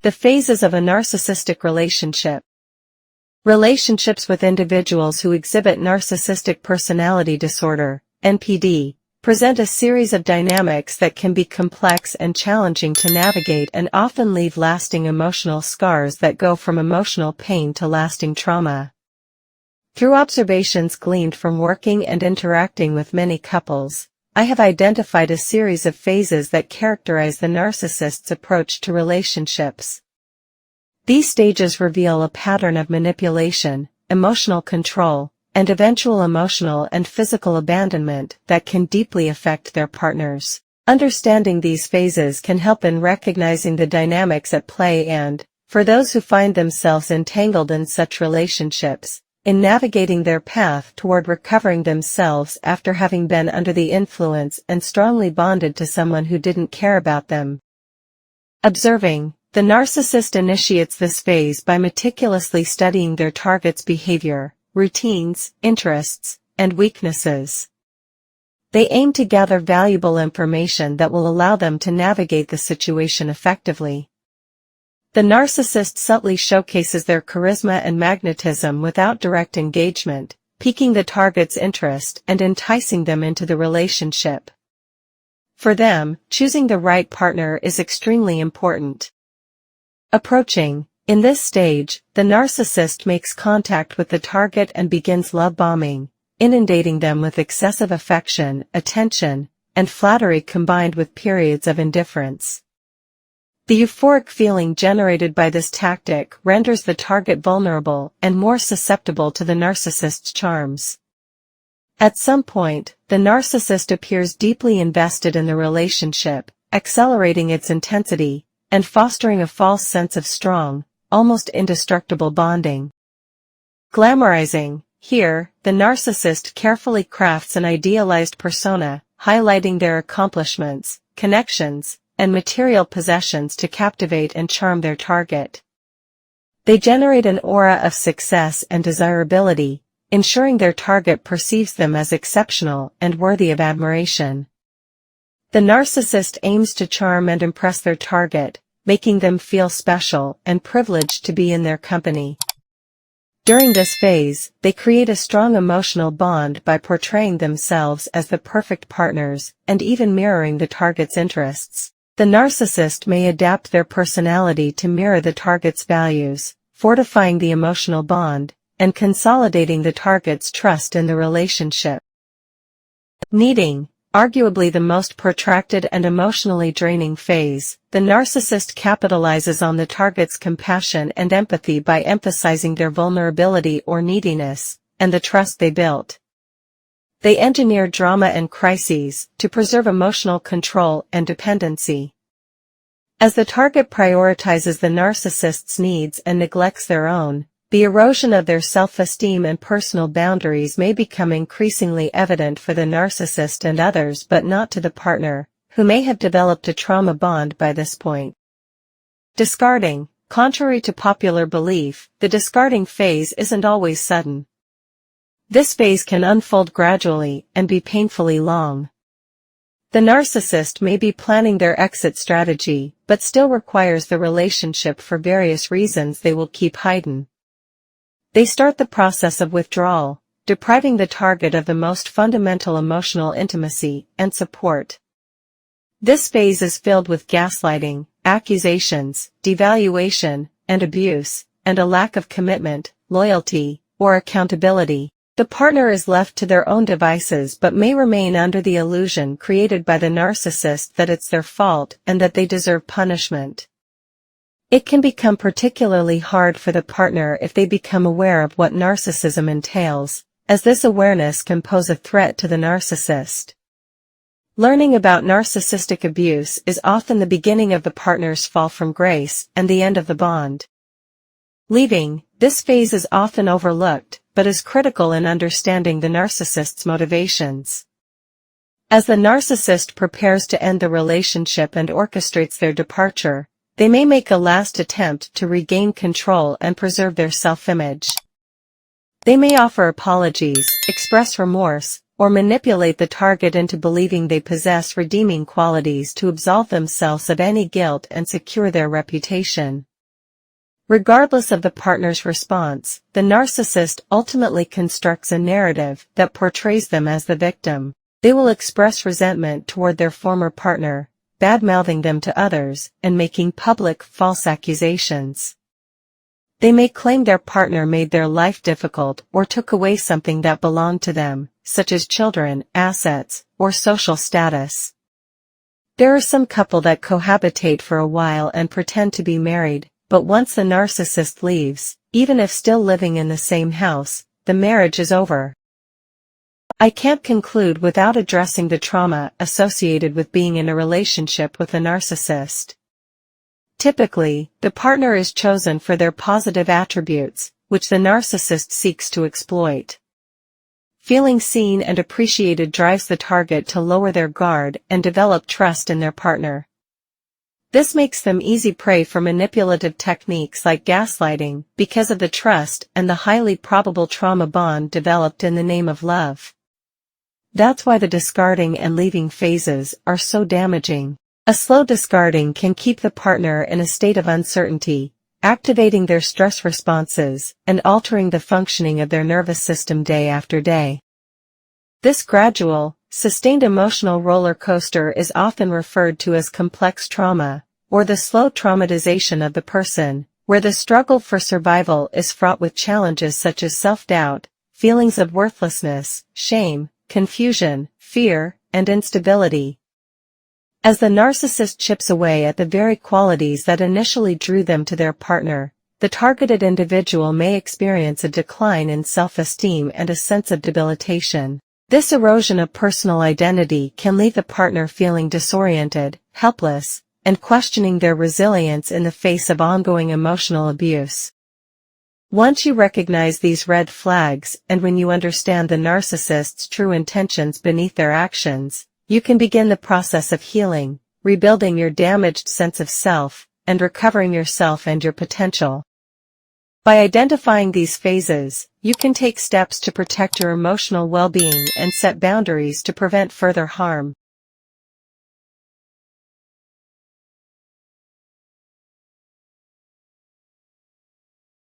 The phases of a narcissistic relationship. Relationships with individuals who exhibit narcissistic personality disorder, NPD, present a series of dynamics that can be complex and challenging to navigate and often leave lasting emotional scars that go from emotional pain to lasting trauma. Through observations gleaned from working and interacting with many couples, I have identified a series of phases that characterize the narcissist's approach to relationships. These stages reveal a pattern of manipulation, emotional control, and eventual emotional and physical abandonment that can deeply affect their partners. Understanding these phases can help in recognizing the dynamics at play and, for those who find themselves entangled in such relationships, in navigating their path toward recovering themselves after having been under the influence and strongly bonded to someone who didn't care about them. Observing. The narcissist initiates this phase by meticulously studying their target's behavior, routines, interests, and weaknesses. They aim to gather valuable information that will allow them to navigate the situation effectively. The narcissist subtly showcases their charisma and magnetism without direct engagement, piquing the target's interest and enticing them into the relationship. For them, choosing the right partner is extremely important. Approaching. In this stage, the narcissist makes contact with the target and begins love bombing, inundating them with excessive affection, attention, and flattery combined with periods of indifference. The euphoric feeling generated by this tactic renders the target vulnerable and more susceptible to the narcissist's charms. At some point, the narcissist appears deeply invested in the relationship, accelerating its intensity, and fostering a false sense of strong, almost indestructible bonding. Glamorizing. Here, the narcissist carefully crafts an idealized persona, highlighting their accomplishments, connections, and material possessions to captivate and charm their target. They generate an aura of success and desirability, ensuring their target perceives them as exceptional and worthy of admiration. The narcissist aims to charm and impress their target, making them feel special and privileged to be in their company. During this phase, they create a strong emotional bond by portraying themselves as the perfect partners and even mirroring the target's interests. The narcissist may adapt their personality to mirror the target's values, fortifying the emotional bond and consolidating the target's trust in the relationship. Needing. Arguably the most protracted and emotionally draining phase, the narcissist capitalizes on the target's compassion and empathy by emphasizing their vulnerability or neediness, and the trust they built. They engineer drama and crises to preserve emotional control and dependency. As the target prioritizes the narcissist's needs and neglects their own, the erosion of their self-esteem and personal boundaries may become increasingly evident for the narcissist and others, but not to the partner, who may have developed a trauma bond by this point. Discarding. Contrary to popular belief, the discarding phase isn't always sudden. This phase can unfold gradually and be painfully long. The narcissist may be planning their exit strategy, but still requires the relationship for various reasons they will keep hidden. They start the process of withdrawal, depriving the target of the most fundamental emotional intimacy and support. This phase is filled with gaslighting, accusations, devaluation, and abuse, and a lack of commitment, loyalty, or accountability. The partner is left to their own devices but may remain under the illusion created by the narcissist that it's their fault and that they deserve punishment. It can become particularly hard for the partner if they become aware of what narcissism entails, as this awareness can pose a threat to the narcissist. Learning about narcissistic abuse is often the beginning of the partner's fall from grace and the end of the bond. Leaving. This phase is often overlooked, but is critical in understanding the narcissist's motivations. As the narcissist prepares to end the relationship and orchestrates their departure, they may make a last attempt to regain control and preserve their self-image. They may offer apologies, express remorse, or manipulate the target into believing they possess redeeming qualities to absolve themselves of any guilt and secure their reputation. Regardless of the partner's response, the narcissist ultimately constructs a narrative that portrays them as the victim. They will express resentment toward their former partner, bad-mouthing them to others, and making public false accusations. They may claim their partner made their life difficult or took away something that belonged to them, such as children, assets, or social status. There are some couple that cohabitate for a while and pretend to be married, but once the narcissist leaves, even if still living in the same house, the marriage is over. I can't conclude without addressing the trauma associated with being in a relationship with a narcissist. Typically, the partner is chosen for their positive attributes, which the narcissist seeks to exploit. Feeling seen and appreciated drives the target to lower their guard and develop trust in their partner. This makes them easy prey for manipulative techniques like gaslighting because of the trust and the highly probable trauma bond developed in the name of love. That's why the discarding and leaving phases are so damaging. A slow discarding can keep the partner in a state of uncertainty, activating their stress responses and altering the functioning of their nervous system day after day. This gradual, sustained emotional roller coaster is often referred to as complex trauma, or the slow traumatization of the person, where the struggle for survival is fraught with challenges such as self-doubt, feelings of worthlessness, shame, confusion, fear, and instability. As the narcissist chips away at the very qualities that initially drew them to their partner, the targeted individual may experience a decline in self-esteem and a sense of debilitation. This erosion of personal identity can leave the partner feeling disoriented, helpless, and questioning their resilience in the face of ongoing emotional abuse. Once you recognize these red flags and when you understand the narcissist's true intentions beneath their actions, you can begin the process of healing, rebuilding your damaged sense of self, and recovering yourself and your potential. By identifying these phases, you can take steps to protect your emotional well-being and set boundaries to prevent further harm.